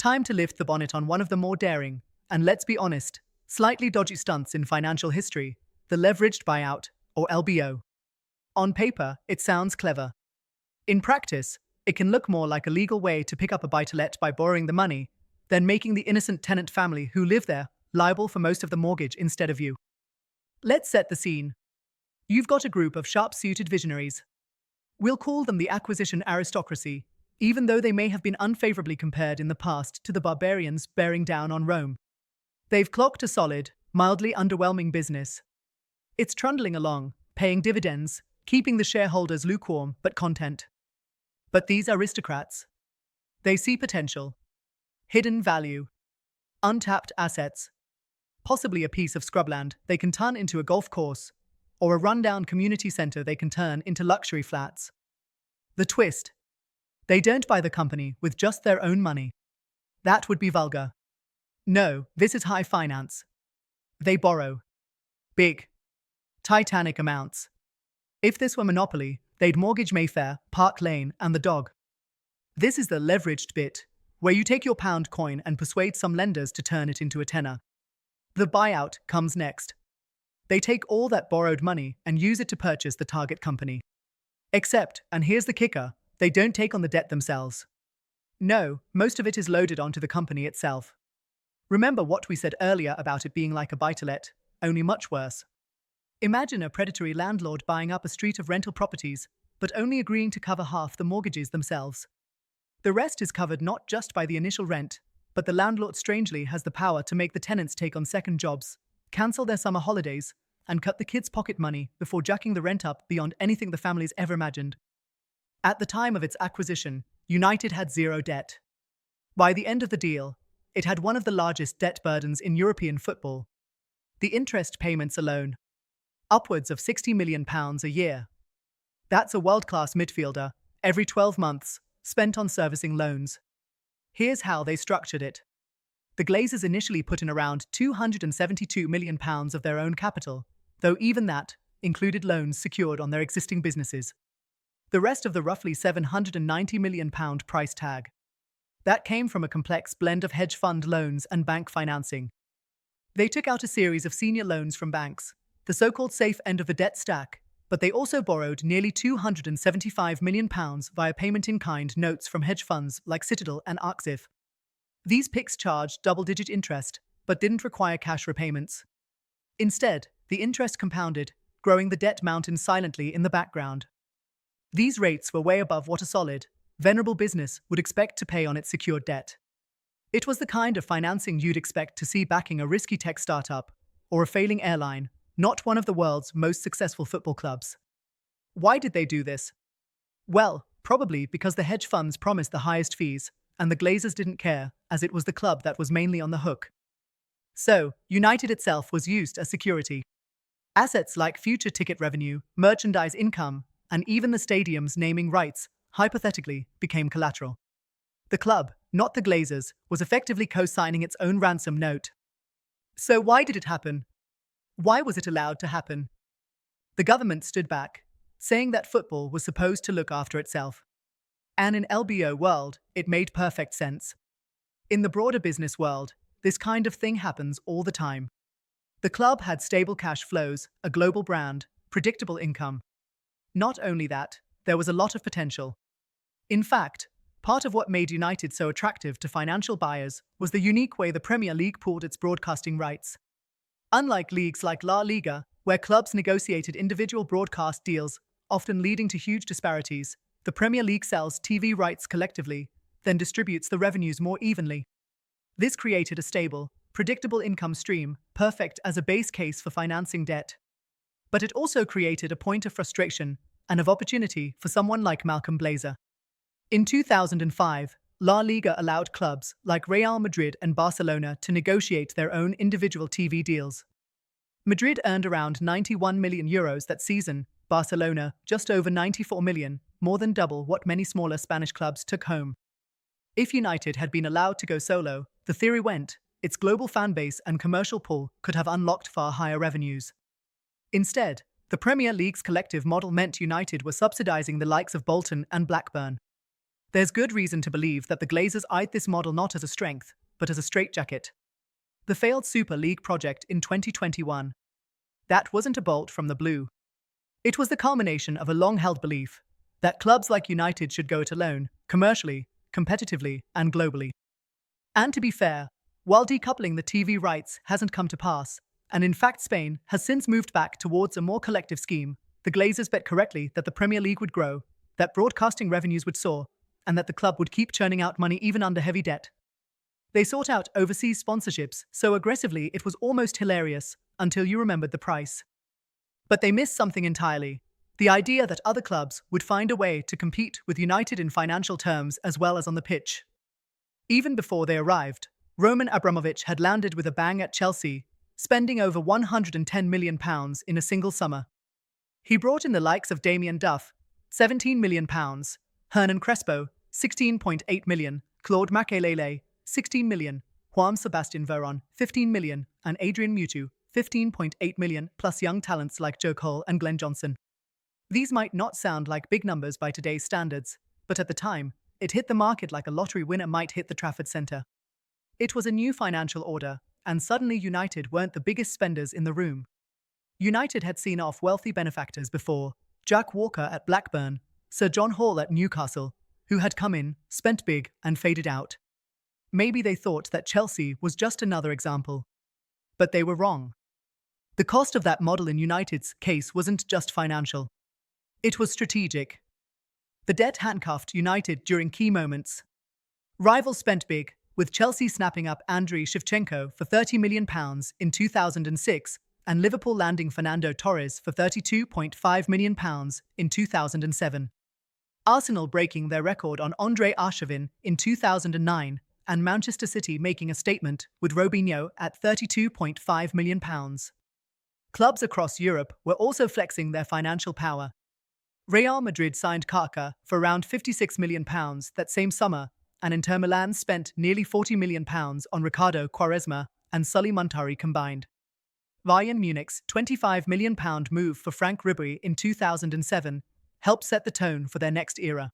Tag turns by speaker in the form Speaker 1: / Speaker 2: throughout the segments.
Speaker 1: Time to lift the bonnet on one of the more daring, and let's be honest, slightly dodgy stunts in financial history, the leveraged buyout, or LBO. On paper, it sounds clever. In practice, it can look more like a legal way to pick up a buy-to-let by borrowing the money, then making the innocent tenant family who live there liable for most of the mortgage instead of you. Let's set the scene. You've got a group of sharp-suited visionaries. We'll call them the acquisition aristocracy, even though they may have been unfavorably compared in the past to the barbarians bearing down on Rome. They've clocked a solid, mildly underwhelming business. It's trundling along, paying dividends, keeping the shareholders lukewarm but content. But these aristocrats, they see potential, hidden value, untapped assets, possibly a piece of scrubland they can turn into a golf course, or a rundown community center they can turn into luxury flats. The twist: they don't buy the company with just their own money. That would be vulgar. No, this is high finance. They borrow. Big. Titanic amounts. If this were Monopoly, they'd mortgage Mayfair, Park Lane, and the dog. This is the leveraged bit, where you take your pound coin and persuade some lenders to turn it into a tenner. The buyout comes next. They take all that borrowed money and use it to purchase the target company. Except, and here's the kicker, they don't take on the debt themselves. No, most of it is loaded onto the company itself. Remember what we said earlier about it being like a buy-to-let, only much worse. Imagine a predatory landlord buying up a street of rental properties, but only agreeing to cover half the mortgages themselves. The rest is covered not just by the initial rent, but the landlord strangely has the power to make the tenants take on second jobs, cancel their summer holidays, and cut the kids' pocket money before jacking the rent up beyond anything the family's ever imagined. At the time of its acquisition, United had zero debt. By the end of the deal, it had one of the largest debt burdens in European football. The interest payments alone, upwards of £60 million a year. That's a world-class midfielder, every 12 months, spent on servicing loans. Here's how they structured it. The Glazers initially put in around £272 million of their own capital, though even that included loans secured on their existing businesses. The rest of the roughly £790 million price tag, that came from a complex blend of hedge fund loans and bank financing. They took out a series of senior loans from banks, the so-called safe end of the debt stack, but they also borrowed nearly £275 million via payment-in-kind notes from hedge funds like Citadel and Arxif. These PICs charged double-digit interest, but didn't require cash repayments. Instead, the interest compounded, growing the debt mountain silently in the background. These rates were way above what a solid, venerable business would expect to pay on its secured debt. It was the kind of financing you'd expect to see backing a risky tech startup or a failing airline, not one of the world's most successful football clubs. Why did they do this? Well, probably because the hedge funds promised the highest fees, and the Glazers didn't care, as it was the club that was mainly on the hook. So, United itself was used as security. Assets like future ticket revenue, merchandise income, and even the stadium's naming rights, hypothetically, became collateral. The club, not the Glazers, was effectively co-signing its own ransom note. So why did it happen? Why was it allowed to happen? The government stood back, saying that football was supposed to look after itself. And in LBO world, it made perfect sense. In the broader business world, this kind of thing happens all the time. The club had stable cash flows, a global brand, predictable income. Not only that, there was a lot of potential. In fact, part of what made United so attractive to financial buyers was the unique way the Premier League pooled its broadcasting rights. Unlike leagues like La Liga, where clubs negotiated individual broadcast deals, often leading to huge disparities, the Premier League sells TV rights collectively, then distributes the revenues more evenly. This created a stable, predictable income stream, perfect as a base case for financing debt. But it also created a point of frustration and of opportunity for someone like Malcolm Glazer. In 2005, La Liga allowed clubs like Real Madrid and Barcelona to negotiate their own individual TV deals. Madrid earned around €91 million that season, Barcelona just over 94 million, more than double what many smaller Spanish clubs took home. If United had been allowed to go solo, the theory went, its global fan base and commercial pull could have unlocked far higher revenues. Instead, the Premier League's collective model meant United were subsidizing the likes of Bolton and Blackburn. There's good reason to believe that the Glazers eyed this model not as a strength, but as a straitjacket. The failed Super League project in 2021. That wasn't a bolt from the blue. It was the culmination of a long-held belief that clubs like United should go it alone, commercially, competitively, and globally. And to be fair, while decoupling the TV rights hasn't come to pass, and in fact Spain has since moved back towards a more collective scheme, the Glazers bet correctly that the Premier League would grow, that broadcasting revenues would soar, and that the club would keep churning out money even under heavy debt. They sought out overseas sponsorships so aggressively it was almost hilarious, until you remembered the price. But they missed something entirely: the idea that other clubs would find a way to compete with United in financial terms as well as on the pitch. Even before they arrived, Roman Abramovich had landed with a bang at Chelsea, spending over £110 million in a single summer. He brought in the likes of Damien Duff, £17 million, Hernan Crespo, £16.8 million, Claude Makelele, £16 million, Juan Sebastian Veron, £15 million, and Adrian Mutu, £15.8 million, plus young talents like Joe Cole and Glenn Johnson. These might not sound like big numbers by today's standards, but at the time, it hit the market like a lottery winner might hit the Trafford Centre. It was a new financial order, and suddenly United weren't the biggest spenders in the room. United had seen off wealthy benefactors before: Jack Walker at Blackburn, Sir John Hall at Newcastle, who had come in, spent big, and faded out. Maybe they thought that Chelsea was just another example. But they were wrong. The cost of that model in United's case wasn't just financial. It was strategic. The debt handcuffed United during key moments. Rivals spent big, with Chelsea snapping up Andriy Shevchenko for £30 million in 2006 and Liverpool landing Fernando Torres for £32.5 million in 2007. Arsenal breaking their record on Andrei Arshavin in 2009, and Manchester City making a statement with Robinho at £32.5 million. Clubs across Europe were also flexing their financial power. Real Madrid signed Kaka for around £56 million that same summer, and Inter Milan spent nearly £40 million on Ricardo Quaresma and Sully Montari combined. Bayern Munich's £25 million move for Frank Ribery in 2007 helped set the tone for their next era.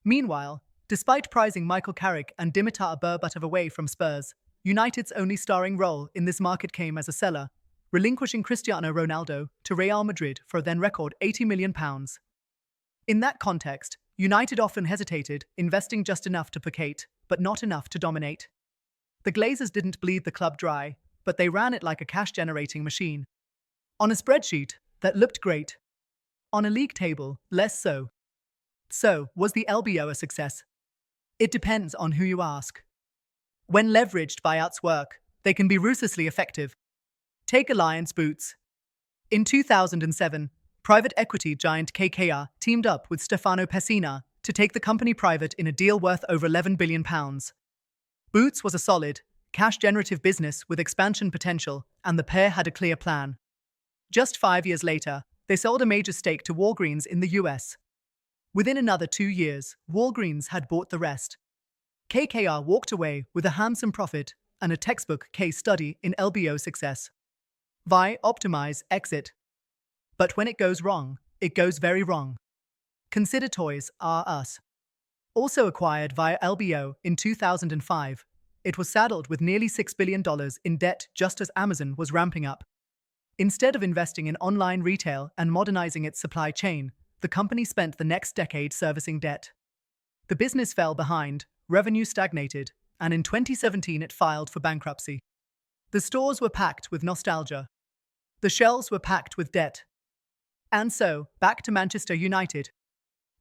Speaker 1: Meanwhile, despite prizing Michael Carrick and Dimitar Berbatov away from Spurs, United's only starring role in this market came as a seller, relinquishing Cristiano Ronaldo to Real Madrid for a then-record £80 million. In that context, United often hesitated, investing just enough to placate, but not enough to dominate. The Glazers didn't bleed the club dry, but they ran it like a cash-generating machine. On a spreadsheet, that looked great. On a league table, less so. So, was the LBO a success? It depends on who you ask. When leveraged buyouts work, they can be ruthlessly effective. Take Alliance Boots. In 2007, private equity giant KKR teamed up with Stefano Pessina to take the company private in a deal worth over £11 billion. Boots was a solid, cash-generative business with expansion potential, and the pair had a clear plan. Just 5 years later, they sold a major stake to Walgreens in the US. Within another 2 years, Walgreens had bought the rest. KKR walked away with a handsome profit and a textbook case study in LBO success. Buy, optimize, exit. But when it goes wrong, it goes very wrong. Consider Toys R Us. Also acquired via LBO in 2005, it was saddled with nearly $6 billion in debt just as Amazon was ramping up. Instead of investing in online retail and modernizing its supply chain, the company spent the next decade servicing debt. The business fell behind, revenue stagnated, and in 2017 it filed for bankruptcy. The stores were packed with nostalgia. The shelves were packed with debt. And so, back to Manchester United.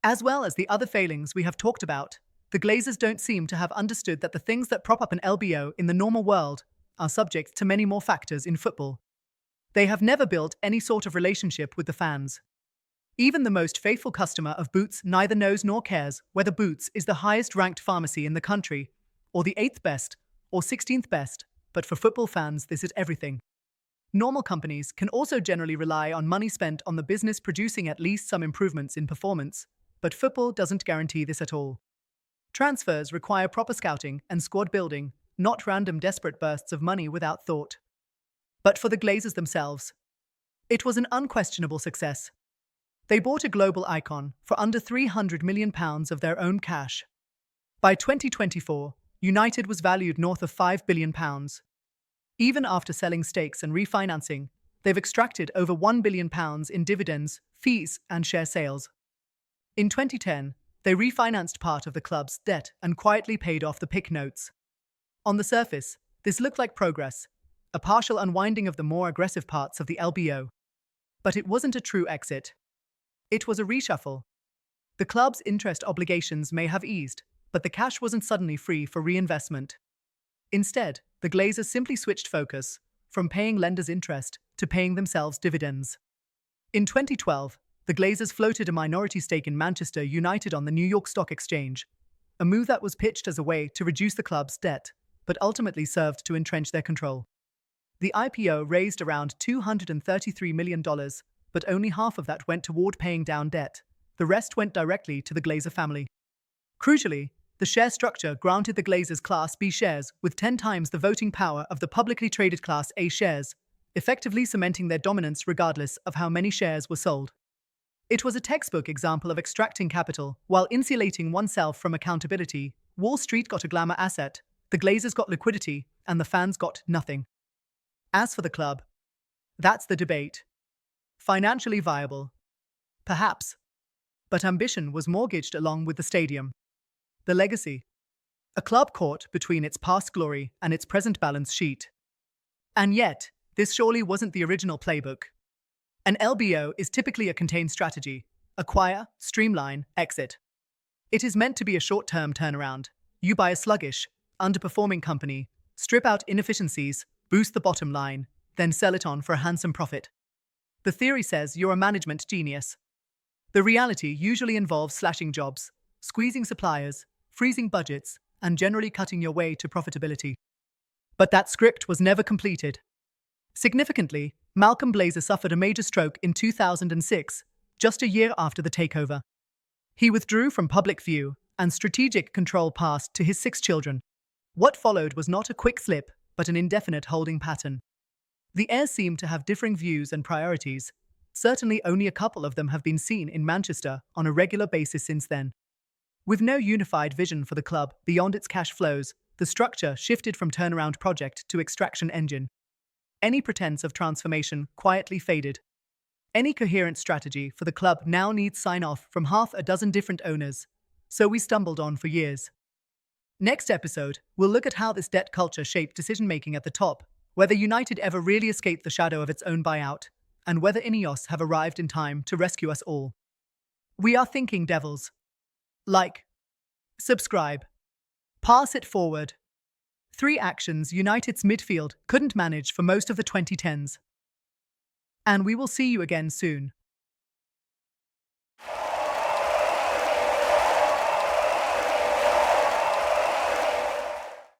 Speaker 1: As well as the other failings we have talked about, the Glazers don't seem to have understood that the things that prop up an LBO in the normal world are subject to many more factors in football. They have never built any sort of relationship with the fans. Even the most faithful customer of Boots neither knows nor cares whether Boots is the highest-ranked pharmacy in the country, or the 8th best, or 16th best, but for football fans this is everything. Normal companies can also generally rely on money spent on the business producing at least some improvements in performance, but football doesn't guarantee this at all. Transfers require proper scouting and squad building, not random desperate bursts of money without thought. But for the Glazers themselves, it was an unquestionable success. They bought a global icon for under £300 million of their own cash. By 2024, United was valued north of £5 billion. Even after selling stakes and refinancing, they've extracted over £1 billion in dividends, fees, and share sales. In 2010, they refinanced part of the club's debt and quietly paid off the PIK notes. On the surface, this looked like progress, a partial unwinding of the more aggressive parts of the LBO. But it wasn't a true exit. It was a reshuffle. The club's interest obligations may have eased, but the cash wasn't suddenly free for reinvestment. Instead, the Glazers simply switched focus from paying lenders interest to paying themselves dividends. In 2012, the Glazers floated a minority stake in Manchester United on the New York Stock Exchange, a move that was pitched as a way to reduce the club's debt, but ultimately served to entrench their control. The IPO raised around $233 million, but only half of that went toward paying down debt. The rest went directly to the Glazer family. Crucially, the share structure granted the Glazers Class B shares with 10 times the voting power of the publicly traded Class A shares, effectively cementing their dominance regardless of how many shares were sold. It was a textbook example of extracting capital while insulating oneself from accountability. Wall Street got a glamour asset, the Glazers got liquidity, and the fans got nothing. As for the club, that's the debate. Financially viable? Perhaps. But ambition was mortgaged along with the stadium. The legacy. A club caught between its past glory and its present balance sheet. And yet, this surely wasn't the original playbook. An LBO is typically a contained strategy: acquire, streamline, exit. It is meant to be a short-term turnaround. You buy a sluggish, underperforming company, strip out inefficiencies, boost the bottom line, then sell it on for a handsome profit. The theory says you're a management genius. The reality usually involves slashing jobs, squeezing suppliers, freezing budgets, and generally cutting your way to profitability. But that script was never completed. Significantly, Malcolm Glazer suffered a major stroke in 2006, just a year after the takeover. He withdrew from public view, and strategic control passed to his 6 children. What followed was not a quick slip, but an indefinite holding pattern. The heirs seem to have differing views and priorities. Certainly only a couple of them have been seen in Manchester on a regular basis since then. With no unified vision for the club beyond its cash flows, the structure shifted from turnaround project to extraction engine. Any pretense of transformation quietly faded. Any coherent strategy for the club now needs sign-off from half a dozen different owners. So we stumbled on for years. Next episode, we'll look at how this debt culture shaped decision-making at the top, whether United ever really escaped the shadow of its own buyout, and whether Ineos have arrived in time to rescue us all. We are thinking devils. Like, subscribe, pass it forward. 3 actions United's midfield couldn't manage for most of the 2010s. And we will see you again soon.